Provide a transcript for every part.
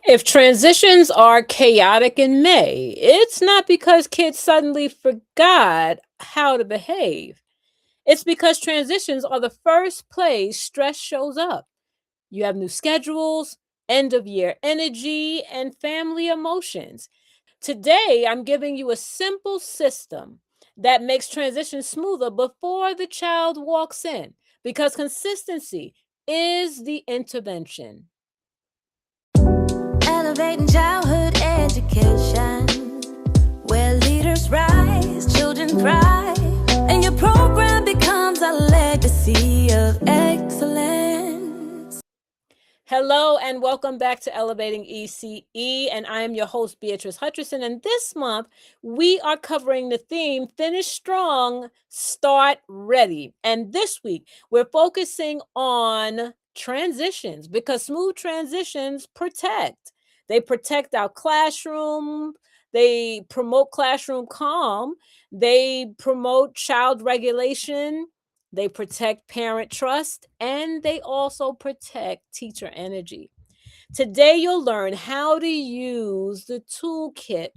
If transitions are chaotic in May, it's not because kids suddenly forgot how to behave. It's because transitions are the first place stress shows up. You have new schedules, end of year energy, and family emotions. Today, I'm giving you a simple system that makes transition smoother before the child walks in because consistency is the intervention. Elevating childhood education, where leaders rise, children thrive, and your program becomes a legacy of excellence. Hello and welcome back to Elevating ECE, and I am your host, Beatrice Hutcherson. And this month, we are covering the theme Finish Strong, Start Ready. And this week, we're focusing on transitions because smooth transitions protect. They protect our classroom, they promote classroom calm, they promote child regulation, they protect parent trust, and they also protect teacher energy. Today, you'll learn how to use the toolkit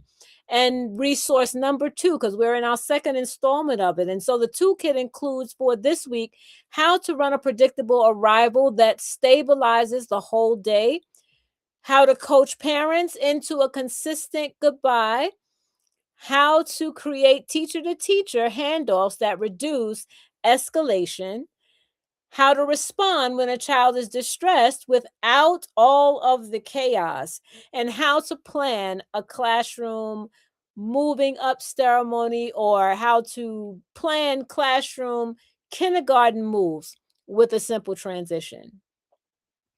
and resource number 2 because we're in our second installment of it. And so the toolkit includes for this week how to run a predictable arrival that stabilizes the whole day, how to coach parents into a consistent goodbye, how to create teacher to teacher handoffs that reduce escalation, how to respond when a child is distressed without all of the chaos, and how to plan a classroom moving up ceremony or how to plan classroom kindergarten moves with a simple transition.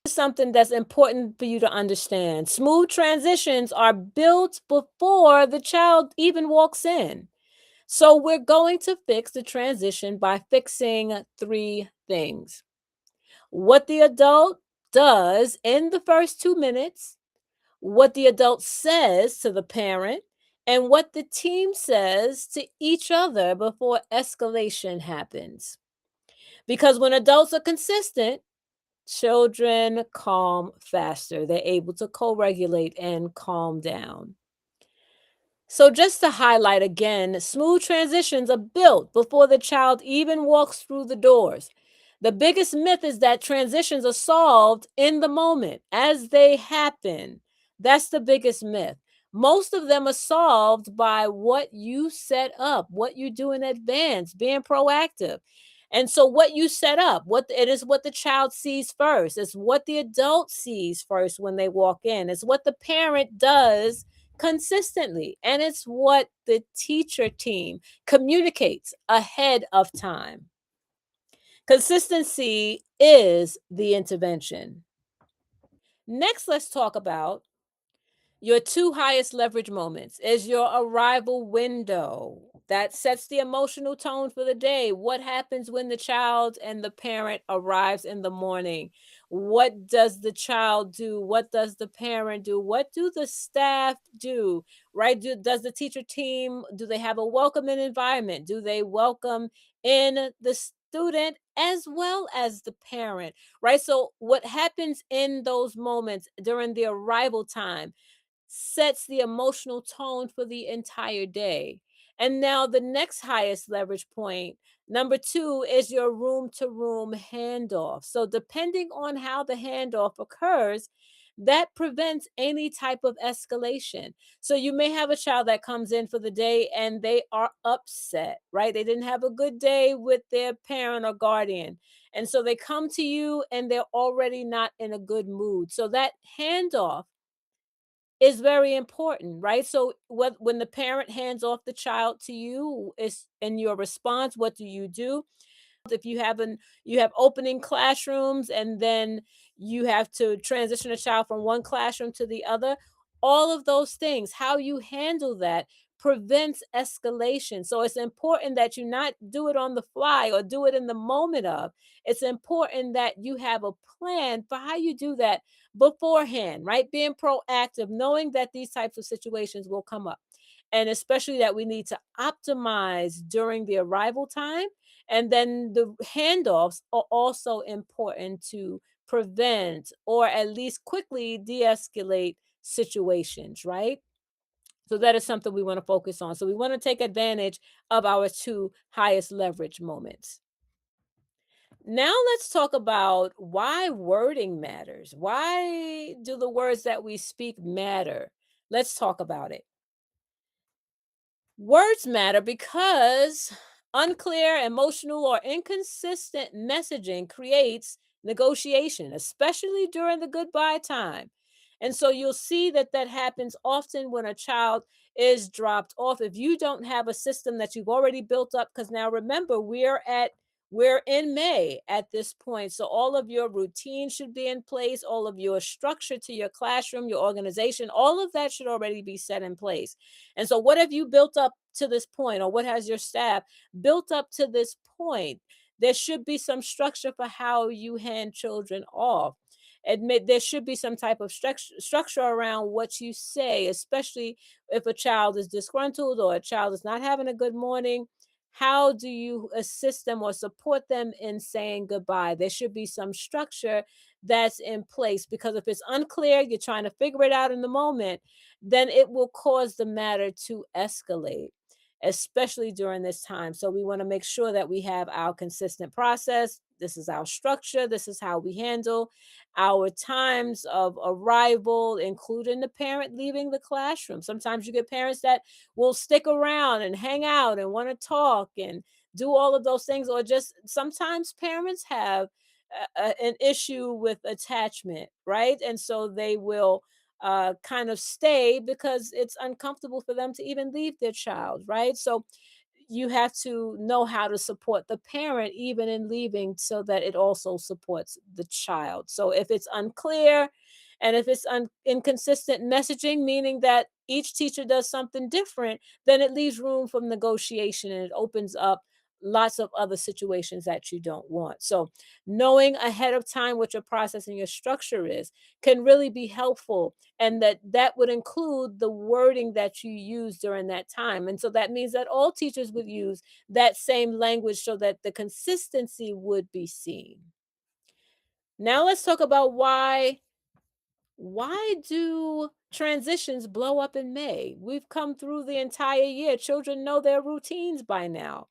This is something that's important for you to understand. Smooth transitions are built before the child even walks in. So we're going to fix the transition by fixing 3 things: what the adult does in the first 2 minutes, what the adult says to the parent, and what the team says to each other before escalation happens. Because when adults are consistent, children calm faster. They're able to co regulate and calm down. So, just to highlight again, smooth transitions are built before the child even walks through the doors. The biggest myth is that transitions are solved in the moment as they happen. That's the biggest myth. Most of them are solved by what you set up, what you do in advance, being proactive. And so what you set up, it is what the child sees first. It's what the adult sees first when they walk in. It's what the parent does consistently. And it's what the teacher team communicates ahead of time. Consistency is the intervention. Next, let's talk about your 2 highest leverage moments is your arrival window. That sets the emotional tone for the day. What happens when the child and the parent arrives in the morning? What does the child do? What does the parent do? What do the staff do? Right? Does the teacher team, do they have a welcoming environment? Do they welcome in the student as well as the parent? Right? So what happens in those moments during the arrival time sets the emotional tone for the entire day. And now the next highest leverage point, number 2, is your room to room handoff. So depending on how the handoff occurs, that prevents any type of escalation. So you may have a child that comes in for the day and they are upset, right? They didn't have a good day with their parent or guardian. And so they come to you and they're already not in a good mood. So that handoff is very important, right? So when the parent hands off the child to you, is in your response, what do you do? If you have opening classrooms and then you have to transition a child from one classroom to the other, all of those things, how you handle that prevents escalation. So it's important that you not do it on the fly or do it in the moment of. It's important that you have a plan for how you do that beforehand, right? Being proactive, knowing that these types of situations will come up. And especially that we need to optimize during the arrival time. And then the handoffs are also important to prevent or at least quickly de escalate situations, right? So that is something we want to focus on. So we want to take advantage of our two highest leverage moments. Now let's talk about why wording matters. Why do the words that we speak matter? Let's talk about it. Words matter because unclear, emotional, or inconsistent messaging creates negotiation, especially during the goodbye time. And so you'll see that that happens often when a child is dropped off. If you don't have a system that you've already built up, because now remember, we're in May at this point. So all of your routine should be in place, all of your structure to your classroom, your organization, all of that should already be set in place. And so, what have you built up to this point, or what has your staff built up to this point? There should be some structure for how you hand children off. Admit there should be some type of structure around what you say, especially if a child is disgruntled or a child is not having a good morning. How do you assist them or support them in saying goodbye? There should be some structure that's in place, because if it's unclear, you're trying to figure it out in the moment, then it will cause the matter to escalate, especially during this time. So we want to make sure that we have our consistent process. This is our structure. This is how we handle our times of arrival, including the parent leaving the classroom. Sometimes you get parents that will stick around and hang out and want to talk and do all of those things, or just sometimes parents have an issue with attachment, right? And so they will kind of stay because it's uncomfortable for them to even leave their child, right? So you have to know how to support the parent even in leaving, so that it also supports the child. So if it's unclear and if it's inconsistent messaging, meaning that each teacher does something different, then it leaves room for negotiation and it opens up lots of other situations that you don't want. So knowing ahead of time what your process and your structure is can really be helpful, and that would include the wording that you use during that time. And so that means that all teachers would use that same language so that the consistency would be seen. Now let's talk about why do transitions blow up in May? We've come through the entire year. Children know their routines by now.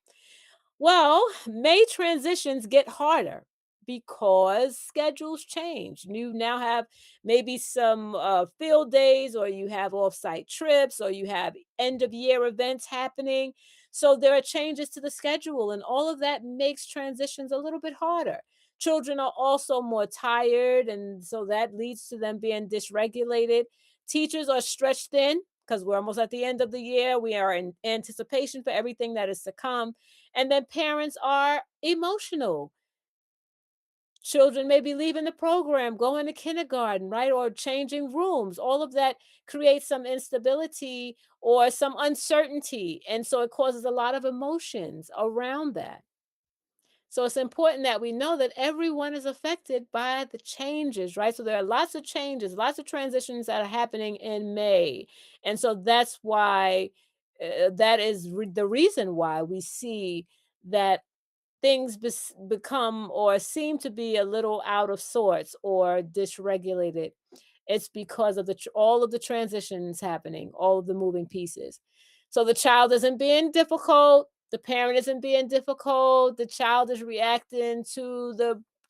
Well, May transitions get harder because schedules change. You now have maybe some field days, or you have offsite trips, or you have end of year events happening. So there are changes to the schedule, and all of that makes transitions a little bit harder. Children are also more tired, and so that leads to them being dysregulated. Teachers are stretched thin because we're almost at the end of the year. We are in anticipation for everything that is to come. And then parents are emotional. Children may be leaving the program, going to kindergarten, right? Or changing rooms. All of that creates some instability or some uncertainty. And so it causes a lot of emotions around that. So it's important that we know that everyone is affected by the changes, right? So there are lots of changes, lots of transitions that are happening in May. And so that's why, that is the reason why we see that things become or seem to be a little out of sorts or dysregulated. It's because of all of the transitions happening, all of the moving pieces. So the child isn't being difficult, the parent isn't being difficult, the child is reacting to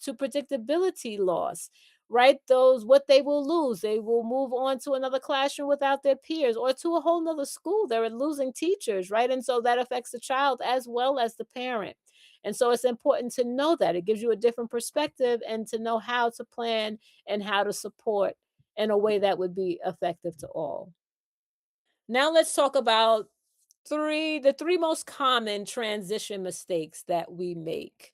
predictability loss, right? Those what they will lose. They will move on to another classroom without their peers, or to a whole nother school. They're losing teachers, right? And so that affects the child as well as the parent. And so it's important to know that. It gives you a different perspective, and to know how to plan and how to support in a way that would be effective to all. Now let's talk about the three most common transition mistakes that we make.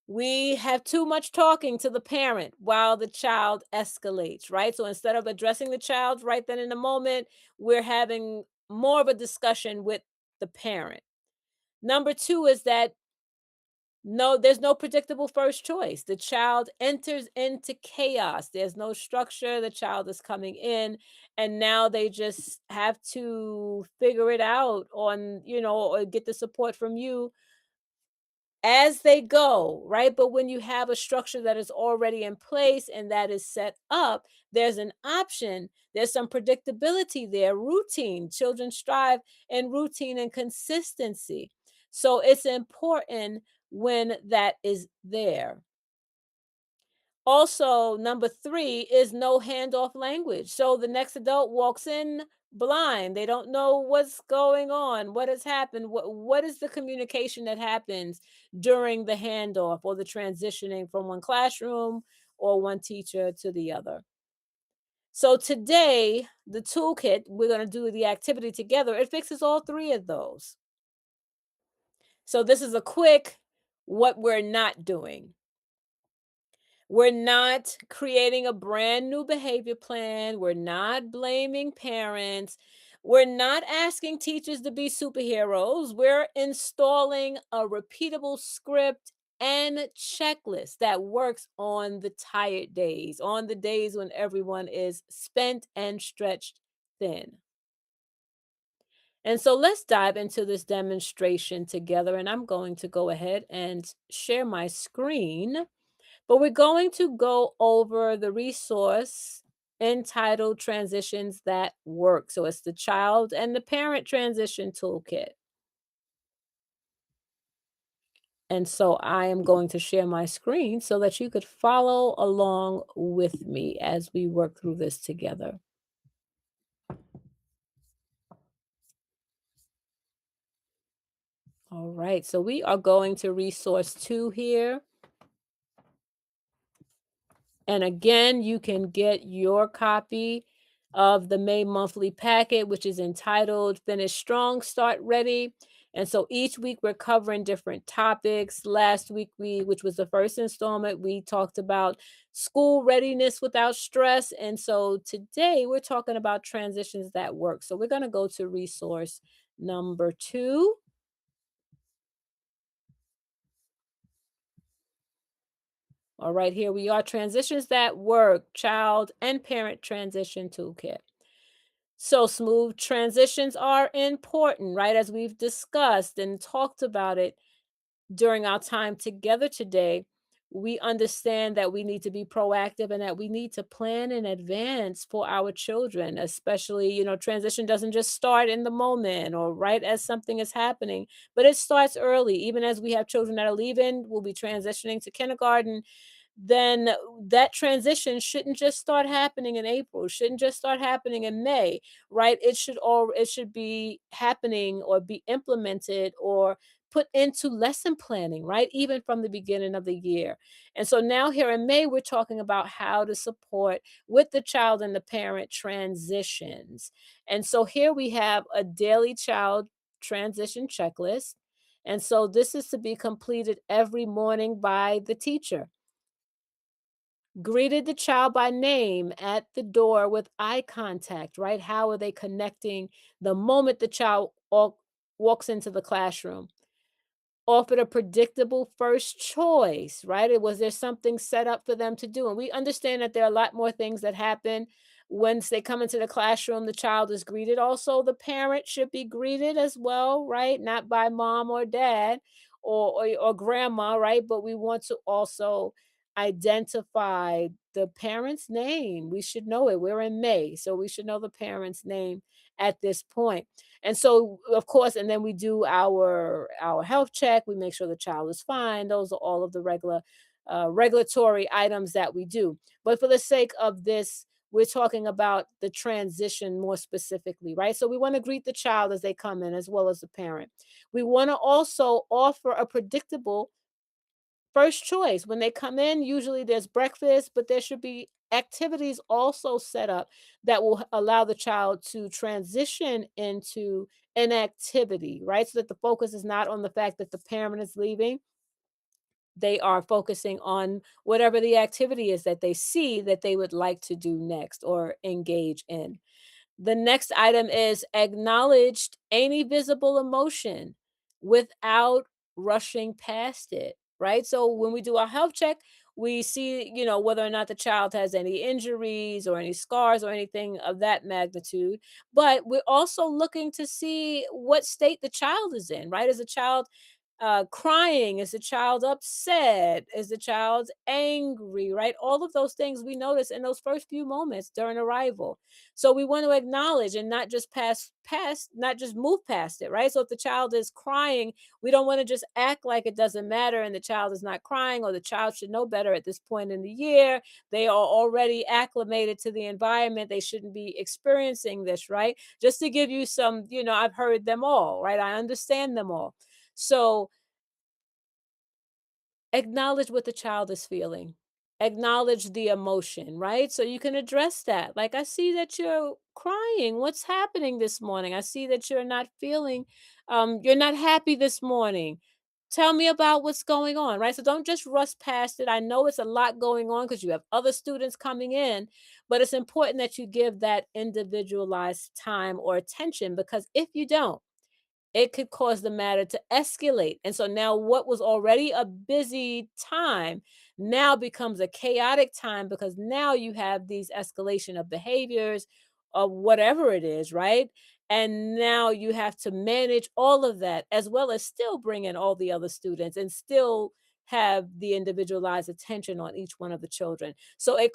We have too much talking to the parent while the child escalates, right? So instead of addressing the child right then in the moment, we're having more of a discussion with the parent. Number two is that no, there's no predictable first choice. The child enters into chaos. There's no structure. The child is coming in, and now they just have to figure it out on, or get the support from you as they go, right? But when you have a structure that is already in place and that is set up, there's an option, there's some predictability there, routine. Children strive in routine and consistency. So it's important when that is there. Also, number three is no handoff language. So the next adult walks in blind. They don't know what's going on, what has happened, what is the communication that happens during the handoff or the transitioning from one classroom or one teacher to the other. So today, the toolkit, we're going to do the activity together. It fixes all three of those. So this is a quick what we're not doing. We're not creating a brand new behavior plan. We're not blaming parents. We're not asking teachers to be superheroes. We're installing a repeatable script and checklist that works on the tired days, on the days when everyone is spent and stretched thin. And so let's dive into this demonstration together. And I'm going to go ahead and share my screen. But we're going to go over the resource entitled Transitions That Work. So it's the child and the parent transition toolkit. And so I am going to share my screen so that you could follow along with me as we work through this together. All right, so we are going to resource 2 here. And again, you can get your copy of the May monthly packet, which is entitled Finish Strong, Start Ready. And so each week we're covering different topics. Last week, which was the first installment, we talked about school readiness without stress. And so today we're talking about transitions that work. So we're going to go to resource number 2. All right, here we are. Transitions that work, child and parent transition toolkit. So, smooth transitions are important, right? As we've discussed and talked about it during our time together today, we understand that we need to be proactive and that we need to plan in advance for our children, especially, transition doesn't just start in the moment or right as something is happening, but it starts early. Even as we have children that are leaving, we'll be transitioning to kindergarten, then that transition shouldn't just start happening in April, shouldn't just start happening in May, right? It should be happening or be implemented or put into lesson planning, right? Even from the beginning of the year. And so now here in May, we're talking about how to support with the child and the parent transitions. And so here we have a daily child transition checklist. And so this is to be completed every morning by the teacher. Greeted the child by name at the door with eye contact, right? How are they connecting the moment the child walks into the classroom? Offered a predictable first choice, right? Was there something set up for them to do? And we understand that there are a lot more things that happen once they come into the classroom. The child is greeted. Also, the parent should be greeted as well, right? Not by mom or dad or grandma, right? But we want to also identify the parent's name. We should know it. We're in May, so we should know the parent's name at this point. And so, of course, and then we do our health check. We make sure the child is fine. Those are all of the regulatory items that we do. But for the sake of this, we're talking about the transition more specifically, right? So we want to greet the child as they come in, as well as the parent. We want to also offer a predictable first choice. When they come in, usually there's breakfast, but there should be activities also set up that will allow the child to transition into an activity, right? So that the focus is not on the fact that the parent is leaving. They are focusing on whatever the activity is that they see that they would like to do next or engage in. The next item is acknowledged any visible emotion without rushing past it, right? So when we do our health check, we see, whether or not the child has any injuries or any scars or anything of that magnitude. But we're also looking to see what state the child is in, right? Is a child Crying? Is the child upset? Is the child angry? Right? All of those things we notice in those first few moments during arrival. So we want to acknowledge and not just not just move past it, right? So if the child is crying, we don't want to just act like it doesn't matter and the child is not crying, or the child should know better at this point in the year. They are already acclimated to the environment. They shouldn't be experiencing this, right? Just to give you some, I've heard them all, right? I understand them all. So acknowledge what the child is feeling. Acknowledge the emotion, right? So you can address that. Like, I see that you're crying. What's happening this morning? I see that you're not happy this morning. Tell me about what's going on, right? So don't just rush past it. I know it's a lot going on because you have other students coming in, but it's important that you give that individualized time or attention, because if you don't, it could cause the matter to escalate. And so now what was already a busy time now becomes a chaotic time, because now you have these escalation of behaviors of whatever it is, right? And now you have to manage all of that, as well as still bring in all the other students and still have the individualized attention on each one of the children. So it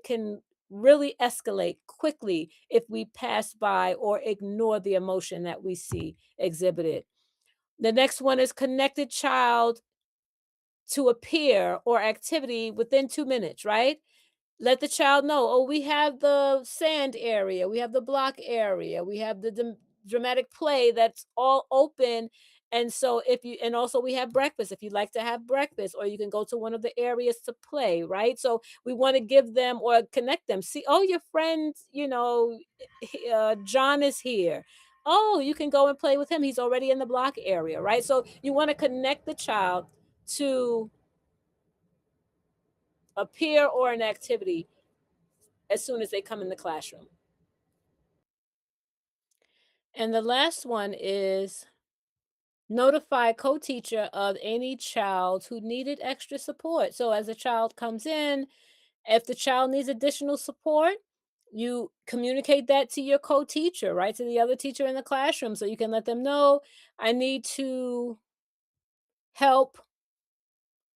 can really escalate quickly if we pass by or ignore the emotion that we see exhibited. The next one is connected child to a peer or activity within 2 minutes, right? Let the child know, oh, we have the sand area, we have the block area, we have the dramatic play that's all open. And so and also we have breakfast if you'd like to have breakfast, or you can go to one of the areas to play, right? So we want to give them or connect them. See, oh, your friend, John is here. Oh, you can go and play with him. He's already in the block area, right? So you want to connect the child to a peer or an activity as soon as they come in the classroom. And the last one is notify co-teacher of any child who needed extra support. So as a child comes in, if the child needs additional support, you communicate that to your co-teacher, right? To the other teacher in the classroom, so you can let them know, I need to help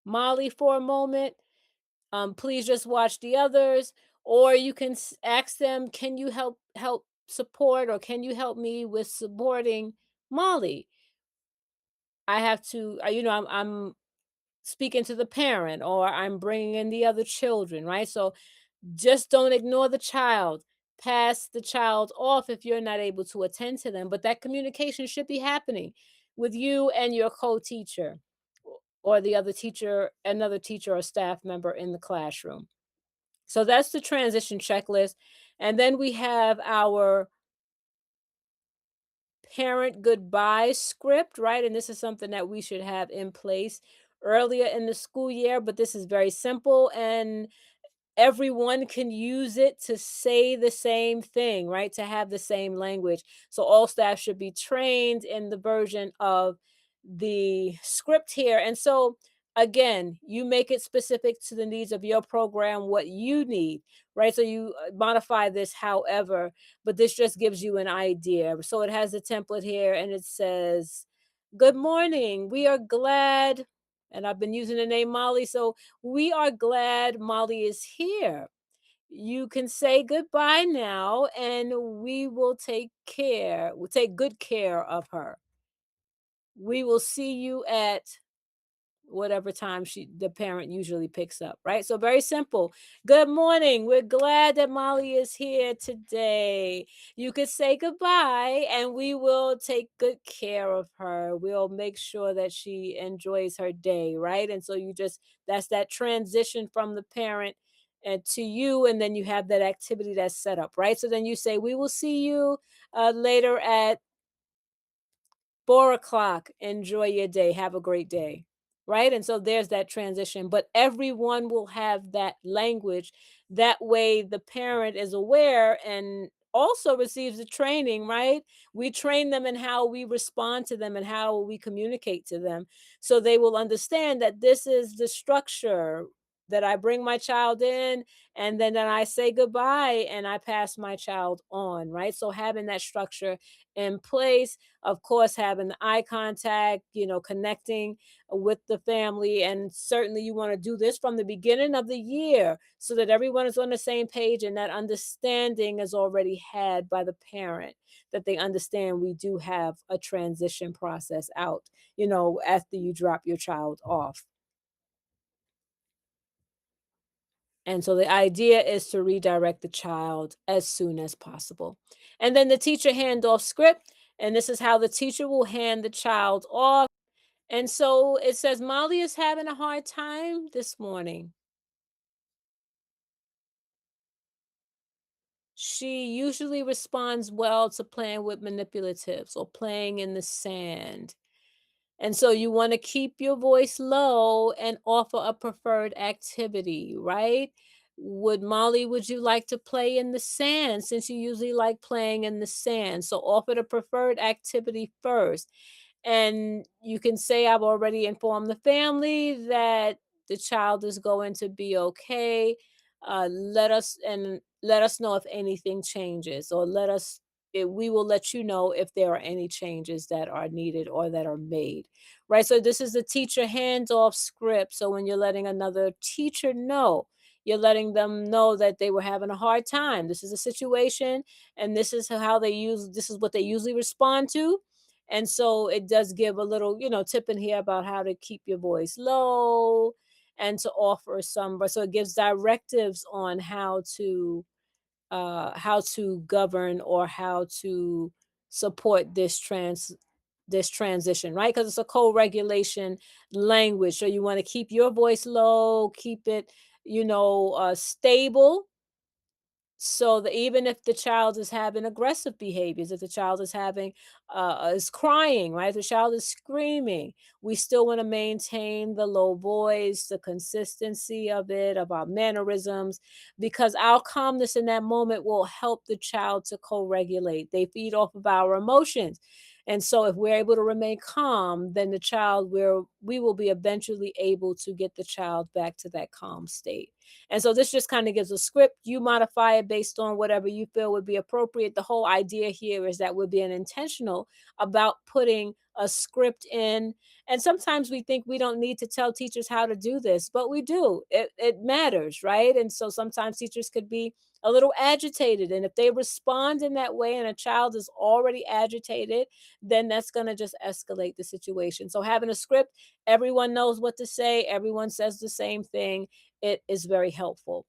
Molly for a moment. Please just watch the others. Or you can ask them, can you help support, or can you help me with supporting Molly? I have to, I'm speaking to the parent, or I'm bringing in the other children, right? So just don't ignore the child. Pass the child off if you're not able to attend to them. But that communication should be happening with you and your co-teacher, or the other teacher, another teacher or staff member in the classroom. So that's the transition checklist. And then we have our parent goodbye script, right? And this is something that we should have in place earlier in the school year, but this is very simple and everyone can use it to say the same thing, right? To have the same language. So all staff should be trained in the version of the script here. And so again, you make it specific to the needs of your program, what you need, right? So you modify this however, but this just gives you an idea. So it has a template here and it says, good morning. We are glad, and I've been using the name Molly. So we are glad Molly is here. You can say goodbye now and we'll take good care of her. We will see you at whatever time the parent usually picks up, right? So very simple. Good morning. We're glad that Molly is here today. You could say goodbye and we will take good care of her. We'll make sure that she enjoys her day, right? And so that's that transition from the parent and to you, and then you have that activity that's set up, right? So then you say, we will see you later at 4 o'clock. Enjoy your day. Have a great day. Right. And so there's that transition, but everyone will have that language. That way the parent is aware and also receives the training, right? We train them in how we respond to them and how we communicate to them. So they will understand that this is the structure. that I bring my child in, and then I say goodbye and I pass my child on, right? So having that structure in place, of course, having the eye contact, connecting with the family. And certainly you want to do this from the beginning of the year so that everyone is on the same page and that understanding is already had by the parent, that they understand we do have a transition process out, after you drop your child off. And so the idea is to redirect the child as soon as possible. And then the teacher handoff script. And this is how the teacher will hand the child off. And so it says, Molly is having a hard time this morning. She usually responds well to playing with manipulatives or playing in the sand. And so you want to keep your voice low and offer a preferred activity, right? Would you like to play in the sand since you usually like playing in the sand? So offer the preferred activity first. And you can say, I've already informed the family that the child is going to be okay. Let us know if anything changes, or we will let you know if there are any changes that are needed or that are made. Right. So this is the teacher handoff script. So when you're letting another teacher know, you're letting them know that they were having a hard time. This is a situation, and this is what they usually respond to. And so it does give a little, tip in here about how to keep your voice low and to offer some, but so it gives directives on how to govern or how to support this transition, right? Because it's a co-regulation language. So you want to keep your voice low, keep it, stable, so that even if the child is having aggressive behaviors, if the child is crying, right, if the child is screaming, we still want to maintain the low voice, the consistency of our mannerisms, because our calmness in that moment will help the child to co-regulate. They feed off of our emotions. And so if we're able to remain calm, then we will be eventually able to get the child back to that calm state. And so this just kind of gives a script. You modify it based on whatever you feel would be appropriate. The whole idea here is that we're being intentional about putting a script in. And sometimes we think we don't need to tell teachers how to do this, but we do. It matters, right? And so sometimes teachers could be a little agitated. And if they respond in that way and a child is already agitated, then that's going to just escalate the situation. So having a script, everyone knows what to say, everyone says the same thing, it is very helpful.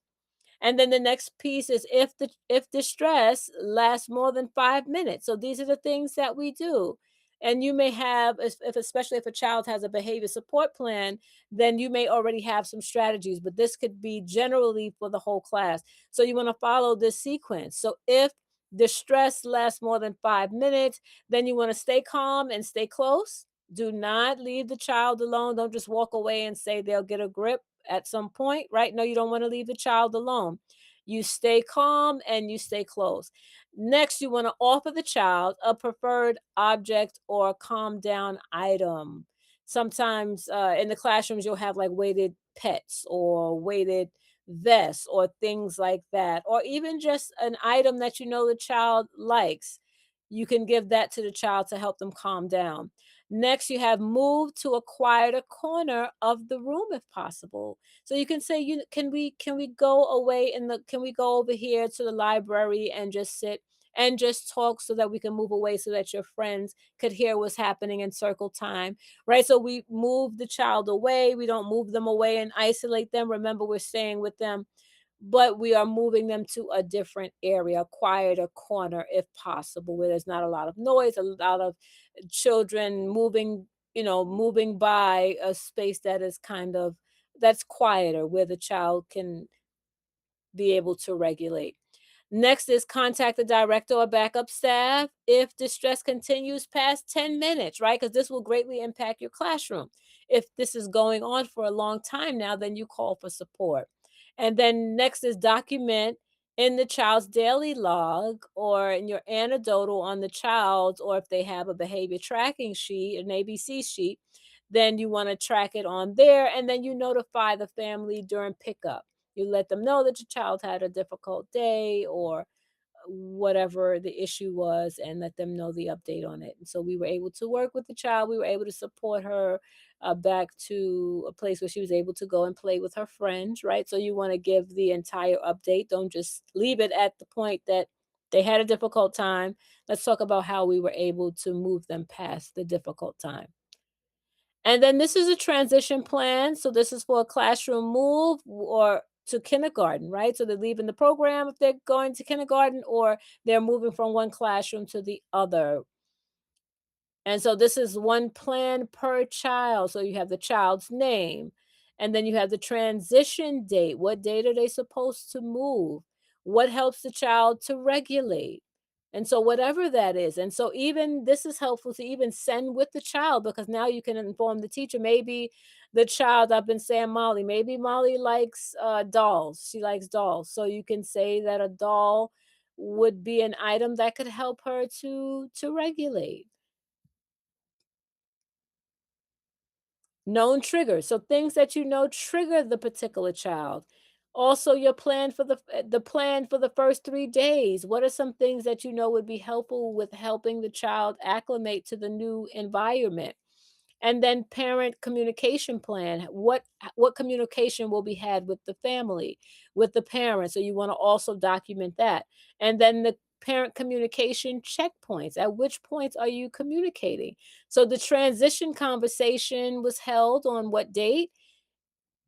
And then the next piece is if the stress lasts more than 5 minutes. So these are the things that we do. And you may have, if especially if a child has a behavior support plan, then you may already have some strategies, but this could be generally for the whole class. So you want to follow this sequence. So if the stress lasts more than 5 minutes, then you want to stay calm and stay close. Do not leave the child alone. Don't just walk away and say they'll get a grip at some point, right? No, you don't want to leave the child alone. You stay calm and you stay close. Next, you want to offer the child a preferred object or calm down item. Sometimes in the classrooms, you'll have like weighted pets or weighted vests or things like that, or even just an item that the child likes. You can give that to the child to help them calm down. Next, you have moved to a quieter corner of the room if possible. So you can say, can we go away can we go over here to the library and just sit and just talk so that we can move away so that your friends could hear what's happening in circle time, right? So we move the child away. We don't move them away and isolate them. Remember, we're staying with them, but we are moving them to a different area, a quieter corner if possible, where there's not a lot of noise, a lot of children moving by, a space that is that's quieter, where the child can be able to regulate. Next is contact the director or backup staff if distress continues past 10 minutes, right? Because this will greatly impact your classroom. If this is going on for a long time now, then you call for support. And then next is document in the child's daily log or in your anecdotal on the child, or if they have a behavior tracking sheet, an ABC sheet, then you want to track it on there, and then you notify the family during pickup. You let them know that your child had a difficult day or whatever the issue was, and let them know the update on it. And so we were able to work with the child. We were able to support her back to a place where she was able to go and play with her friends, right? So you want to give the entire update. Don't just leave it at the point that they had a difficult time. Let's talk about how we were able to move them past the difficult time. And then this is a transition plan. So this is for a classroom move or to kindergarten, right? So they're leaving the program if they're going to kindergarten, or they're moving from one classroom to the other. And so this is one plan per child. So you have the child's name, and then you have the transition date. What date are they supposed to move? What helps the child to regulate? And so whatever that is. And so even this is helpful to even send with the child, because now you can inform the teacher. Maybe the child, I've been saying Molly, maybe Molly likes dolls. She likes dolls. So you can say that a doll would be an item that could help her to regulate. Known triggers, so things that you know trigger the particular child. Also, your plan for the plan for the first 3 days. What are some things that you know would be helpful with helping the child acclimate to the new environment? And then parent communication plan. What communication will be had with the family, with the parents? So you want to also document that. And then the parent communication checkpoints. At which points are you communicating? So the transition conversation was held on what date?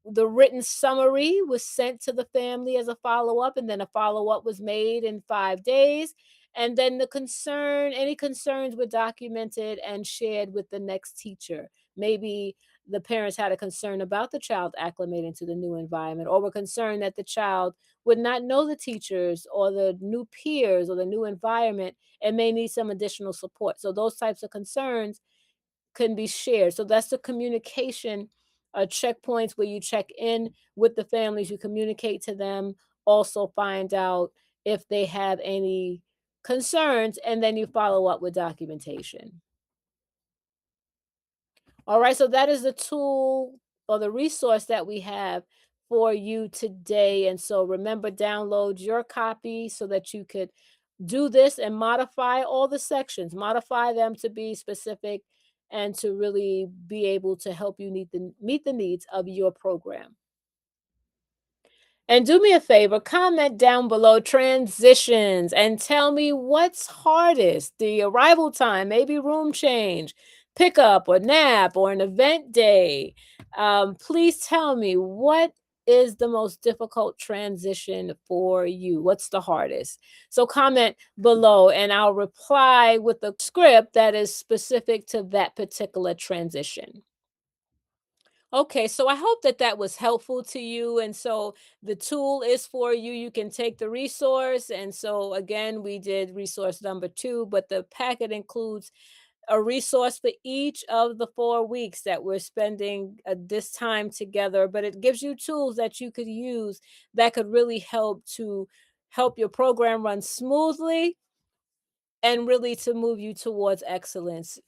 The written summary was sent to the family as a follow-up, and then a follow-up was made in 5 days, and then any concerns were documented and shared with the next teacher. Maybe the parents had a concern about the child acclimating to the new environment, or were concerned that the child would not know the teachers or the new peers or the new environment and may need some additional support. So those types of concerns can be shared. So that's the communication checkpoints where you check in with the families, you communicate to them, also find out if they have any concerns, and then you follow up with documentation. All right, so that is the tool or the resource that we have for you today. And so remember, download your copy so that you could do this and modify all the sections, modify them to be specific and to really be able to help you meet the needs of your program. And do me a favor, comment down below transitions and tell me what's hardest, the arrival time, maybe room change, pickup or nap or an event day. Please tell me, what is the most difficult transition for you? What's the hardest? So comment below and I'll reply with a script that is specific to that particular transition. Okay, so I hope that that was helpful to you. And so the tool is for you. You can take the resource. And so again, we did resource number 2, but the packet includes a resource for each of the 4 weeks that we're spending this time together. But it gives you tools that you could use that could really help your program run smoothly and really to move you towards excellence.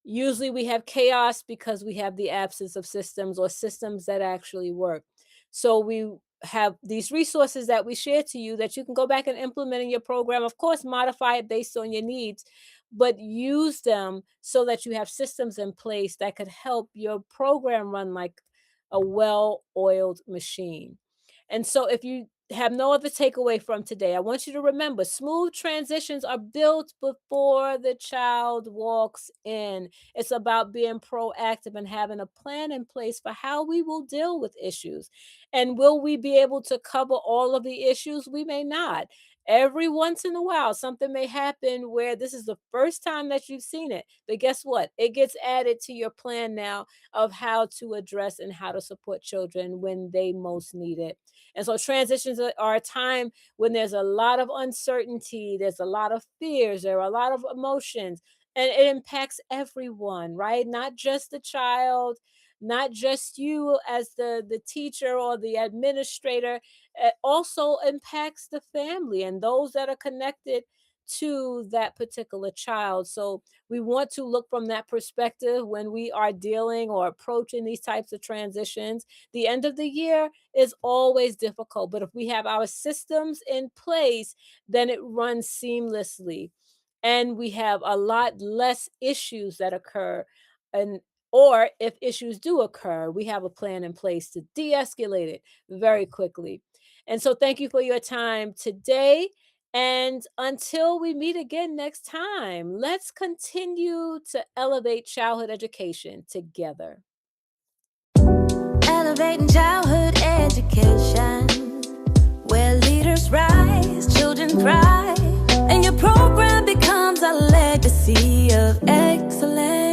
Usually we have chaos because we have the absence of systems or systems that actually work. So we have these resources that we share to you that you can go back and implement in your program. Of course, modify it based on your needs, but use them so that you have systems in place that could help your program run like a well-oiled machine. And so if you have no other takeaway from today, I want you to remember smooth transitions are built before the child walks in. It's about being proactive and having a plan in place for how we will deal with issues. And will we be able to cover all of the issues? We may not. Every once in a while, something may happen where this is the first time that you've seen it. But guess what? It gets added to your plan now of how to address and how to support children when they most need it. And so transitions are a time when there's a lot of uncertainty, there's a lot of fears, there are a lot of emotions, and it impacts everyone, right? Not just the child, not just you as the teacher or the administrator. It also impacts the family and those that are connected to that particular child. So we want to look from that perspective when we are dealing or approaching these types of transitions. The end of the year is always difficult, but if we have our systems in place, then it runs seamlessly and we have a lot less issues that occur. And or if issues do occur, we have a plan in place to de-escalate it very quickly. And so thank you for your time today. And until we meet again next time, let's continue to elevate childhood education together. Elevating childhood education, where leaders rise, children thrive, and your program becomes a legacy of excellence.